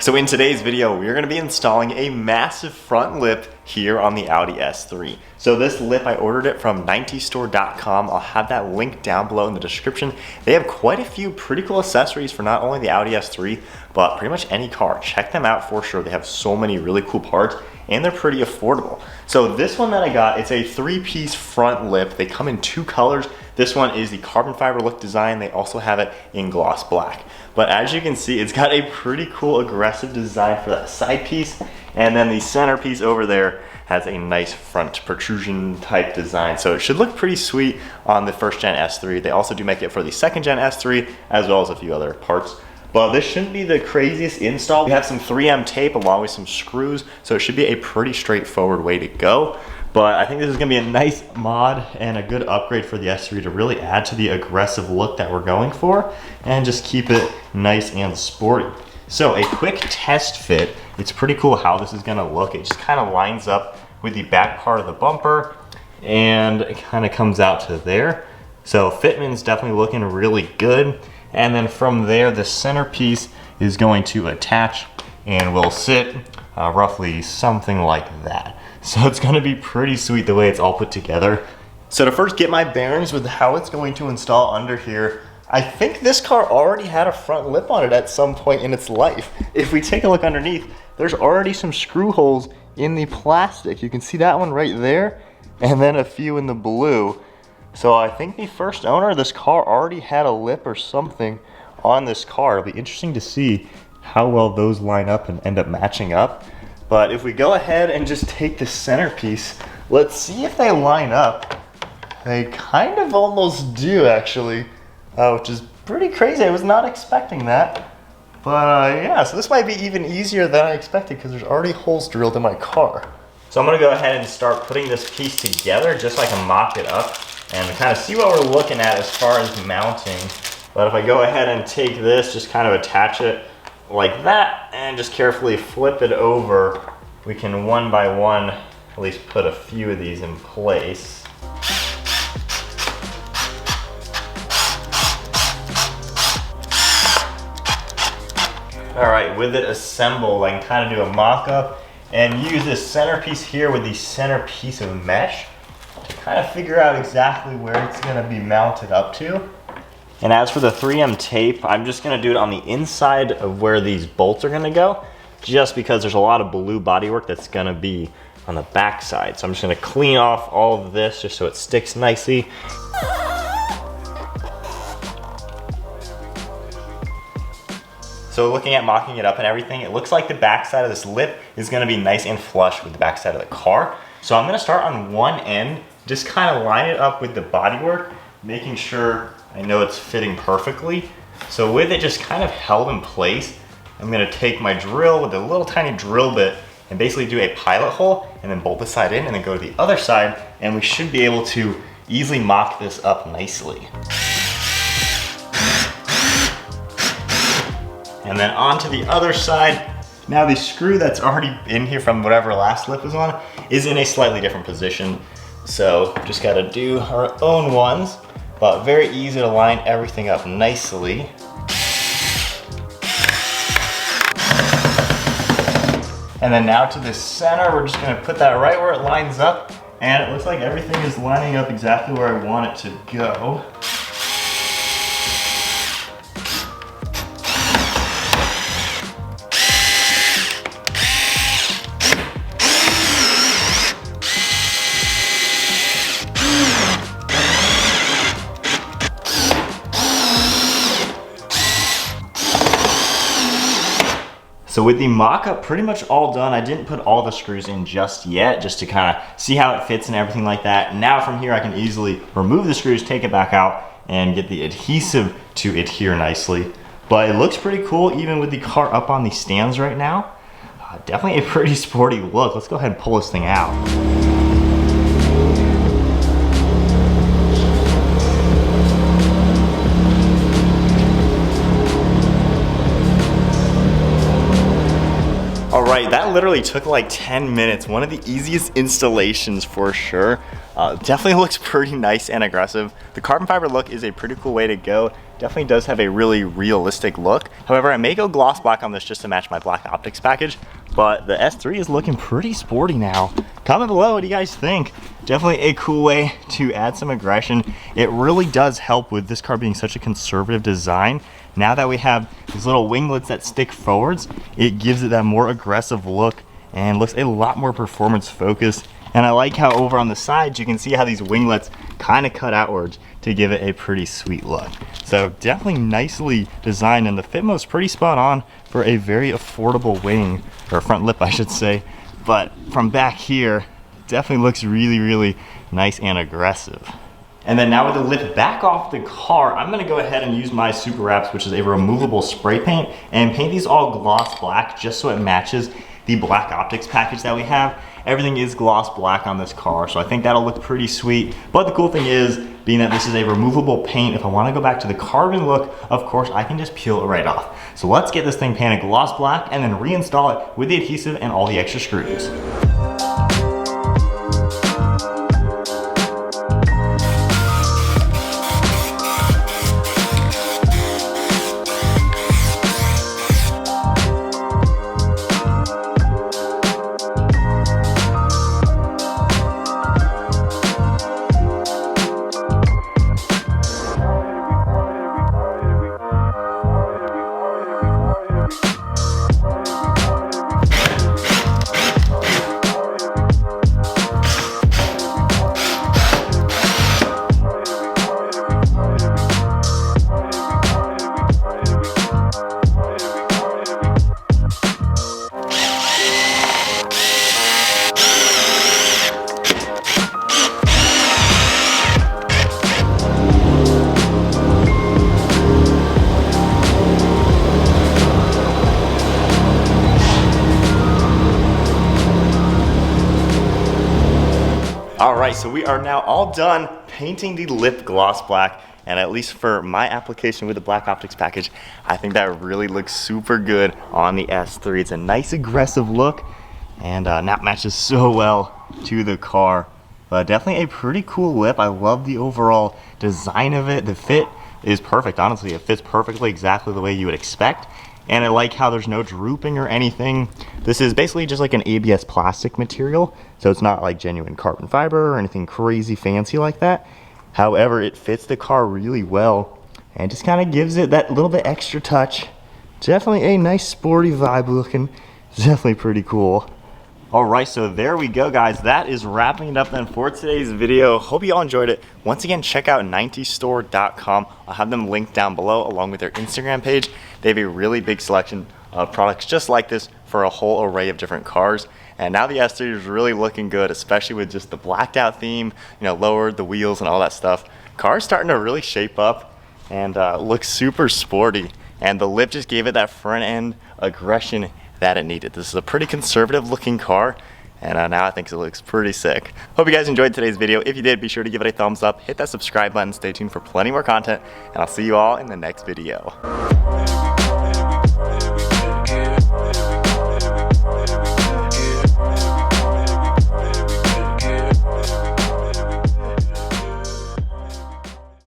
So in today's video, we're gonna be installing a massive front lip here on the Audi S3. So this lip, I ordered it from nintestore.com. I'll have that link down below in the description. They have quite a few pretty cool accessories for not only the Audi S3, but pretty much any car. Check them out for sure. They have so many really cool parts and they're pretty affordable. So this one that I got, it's a 3-piece front lip. They come in 2 colors. This one is the carbon fiber look design. They also have it in gloss black. But as you can see, it's got a pretty cool aggressive design for that side piece. And then the center piece over there has a nice front protrusion type design. So it should look pretty sweet on the first gen S3. They also do make it for the second gen S3, as well as a few other parts. But this shouldn't be the craziest install. We have some 3M tape along with some screws, so it should be a pretty straightforward way to go. But I think this is gonna be a nice mod and a good upgrade for the S3 to really add to the aggressive look that we're going for and just keep it nice and sporty. So a quick test fit, it's pretty cool how this is gonna look. It just kind of lines up with the back part of the bumper and it kind of comes out to there. So Fitment's definitely looking really good. And then from there, the centerpiece is going to attach and will sit roughly something like that. So it's gonna be pretty sweet the way it's all put together. So to first get my bearings with how it's going to install under here, I think this car already had a front lip on it at some point in its life. If we take a look underneath, there's already some screw holes in the plastic. You can see that one right there, and then a few in the blue. So I think the first owner of this car already had a lip or something on this car. It'll be interesting to see how well those line up and end up matching up. But if we go ahead and just take the centerpiece, let's see if they line up. They kind of almost do actually, which is pretty crazy. I was not expecting that. But yeah, so this might be even easier than I expected because there's already holes drilled in my car. So I'm gonna go ahead and start putting this piece together just so I can mock it up and kind of see what we're looking at as far as mounting. But if I go ahead and take this, just kind of attach it like that and just carefully flip it over, we can one by one at least put a few of these in place. All right, with it assembled, I can kind of do a mock-up and use this centerpiece here with the center piece of mesh to kind of figure out exactly where it's gonna be mounted up to. And as for the 3M tape, I'm just gonna do it on the inside of where these bolts are gonna go, just because there's a lot of blue bodywork that's gonna be on the back side. So I'm just gonna clean off all of this just so it sticks nicely. So looking at mocking it up and everything, it looks like the back side of this lip is gonna be nice and flush with the back side of the car. So I'm gonna start on one end, just kind of line it up with the bodywork, making sure I know it's fitting perfectly. So with it just kind of held in place, I'm gonna take my drill with a little tiny drill bit and basically do a pilot hole and then bolt this side in and then go to the other side, and we should be able to easily mock this up nicely. And then onto the other side. Now the screw that's already in here from whatever last lip was on is in a slightly different position. So just gotta do our own ones, but very easy to line everything up nicely. And then now to the center, we're just gonna put that right where it lines up, and it looks like everything is lining up exactly where I want it to go. So with the mock-up pretty much all done, I didn't put all the screws in just yet, just to kind of see how it fits and everything like that. Now from here, I can easily remove the screws, take it back out, and get the adhesive to adhere nicely. But it looks pretty cool, even with the car up on the stands right now. Definitely a pretty sporty look. Let's go ahead and pull this thing out. All right, that literally took like 10 minutes. One of the easiest installations for sure. Definitely looks pretty nice and aggressive. The carbon fiber look is a pretty cool way to go. Definitely does have a really realistic look. However, I may go gloss black on this just to match my black optics package, but the S3 is looking pretty sporty now. Comment below, what do you guys think? Definitely a cool way to add some aggression. It really does help with this car being such a conservative design. Now that we have these little winglets that stick forwards, it gives it that more aggressive look and looks a lot more performance focused. And I like how over on the sides, you can see how these winglets kind of cut outwards to give it a pretty sweet look. So definitely nicely designed, and the Fitment's pretty spot on for a very affordable wing, or front lip I should say. But from back here, definitely looks really, really nice and aggressive. And then now with the lip back off the car, I'm gonna go ahead and use my Super Wraps, which is a removable spray paint, and paint these all gloss black just so it matches the black optics package that we have. Everything is gloss black on this car, so I think that'll look pretty sweet. But the cool thing is, being that this is a removable paint, if I wanna go back to the carbon look, of course, I can just peel it right off. So let's get this thing painted gloss black and then reinstall it with the adhesive and all the extra screws. Alright, so we are now all done painting the lip gloss black, and at least for my application with the black optics package, I think that really looks super good on the S3. It's a nice aggressive look, and that matches so well to the car. But definitely a pretty cool lip. I love the overall design of it. The fit is perfect, honestly. It fits perfectly exactly the way you would expect. And I like how there's no drooping or anything. This is basically just like an ABS plastic material, so it's not like genuine carbon fiber or anything crazy fancy like that. However, it fits the car really well and just kind of gives it that little bit extra touch. Definitely a nice sporty vibe looking. Definitely pretty cool. Alright, so there we go, guys. That is wrapping it up then for today's video. Hope you all enjoyed it. Once again, check out nintestore.com. I'll have them linked down below along with their Instagram page. They have a really big selection of products just like this for a whole array of different cars. And now the S3 is really looking good, especially with just the blacked out theme, you know, lowered the wheels and all that stuff. Car's starting to really shape up and look super sporty. And the lip just gave it that front end aggression that it needed. This is a pretty conservative looking car, and now I think it looks pretty sick. Hope you guys enjoyed today's video. If you did, be sure to give it a thumbs up, hit that subscribe button, stay tuned for plenty more content, and I'll see you all in the next video.